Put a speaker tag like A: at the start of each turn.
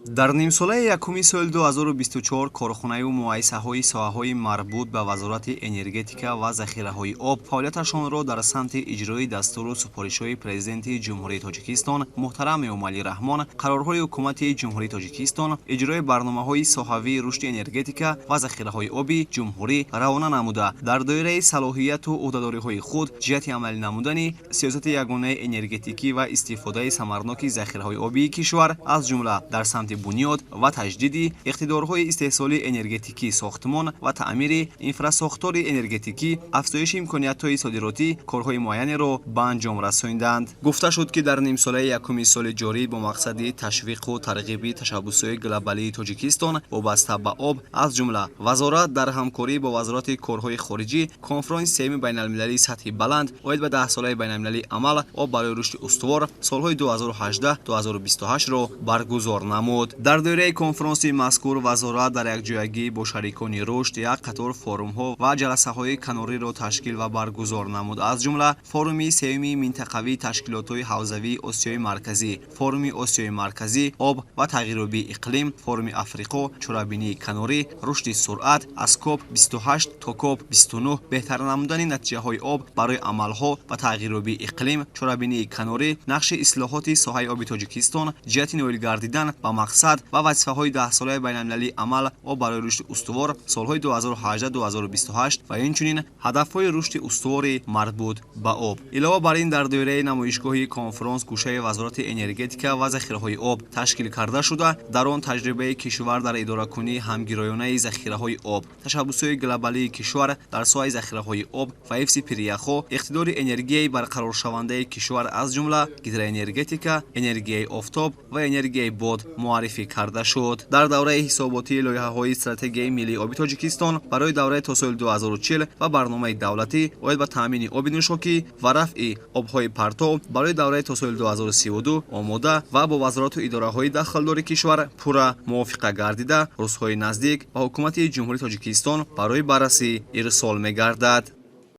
A: дар нимсолаи якуми соли 2024 корхонаи муайсаҳои соҳаҳои марбут ба вазорати энергетика ва захираҳои об фаъолияташонро дар самти иҷрои дастуру супоришҳои президенти ҷумҳурии тоҷикистон муҳтарам эмомалӣ раҳмон, қарорҳои ҳукумати ҷумҳурии тоҷикистон, иҷрои барномаҳои соҳавии рушди энергетика ва захираҳои оби ҷумҳурӣ равона намуда, дар доираи салоҳияту ӯҳдадориҳои худ ҷиҳати амалӣ намудани сиёсати ягонаи энергетикӣ ва истифодаи самараноки захираҳои обии кишвар, аз ҷумла дар самти бунёд ва таҷдиди иқтидорҳои истеҳсоли энергетикӣ, сохтмон ва таъмири инфрасохтори энергетикӣ, афзоиши имкониятҳои содиротӣ корҳои муайянеро ба анҷом расонинданд. Гуфта шуд, ки дар нимсолаи якуми соли ҷорӣ бо мақсади ташвиқу тарғиби ташаббусҳои глобалии Тоҷикистон вобаста ба об, аз ҷумла вазорат дар ҳамкорӣ бо вазорати корҳои хориҷӣ конфронсияи сеюми байналмилалии сатҳи баланд оид ба 10-солаи байналмилалии амал об барои рушди устувор солҳои 2018-2028-ро баргузор намуд. дар доираи конфронсияи мазкур вазорат дар якҷоягӣ бо шарикони рушд як қатор форумҳо ва ҷаласаҳои канориро ташкил ва баргузор намуд, аз ҷумла форуми сеюми минтақавии ташкилотҳои ҳавзавии осиёи марказӣ, форуми осиёи марказӣ, об ва тағйирёбии иқлим, форуми африқо, чорабинии канорӣ, рушди суръат, аз COP28 то COP29, беҳтар намудани натиҷаҳои об барои амалҳо ва тағйирёбии иқлим, чорабинии канорӣ, нақши ислоҳоти соҳаи оби Тоҷикистон ҷиҳати ноил гардидан ба мақсад ва вазифаҳои 10-солаи байналмилалии амал об барои рушди устувор солҳои 2018-2028 ва инчунин ҳадафҳои рушди устувори марбут ба об. Илова бар ин, дар доираи намоишгоҳи конфронс гӯшаи вазорати энергетика ва захираҳои об ташкил карда шуда, дар он таҷрибаи кишвар дар идоракунии ҳамгироёнаи захираҳои об, ташаббусҳои глобалии кишвар дар соҳаи захираҳои об ва ҳифзи пиряхҳо, иқтидори энергияи барқароршавандаи кишвар, аз ҷумла гидроэнергетика, энергияи офтоб ва энергияи бод муаррифӣ карда шуд. дар давраи ҳисоботии лоиҳаҳои стратегияи миллии оби Тоҷикистон барои давраи то соли 2040 ва барномаи давлатӣ оид ба таъмини оби нӯшокӣ ва рафъи обҳои партов барои давраи то соли 2032 омода ва бо вазорату идораҳои дахалдори кишвар пурра мувофиқа гардида, рӯзҳои наздик ба ҳукумати ҷумҳурии Тоҷикистон барои баррасӣ ирсол мегардад.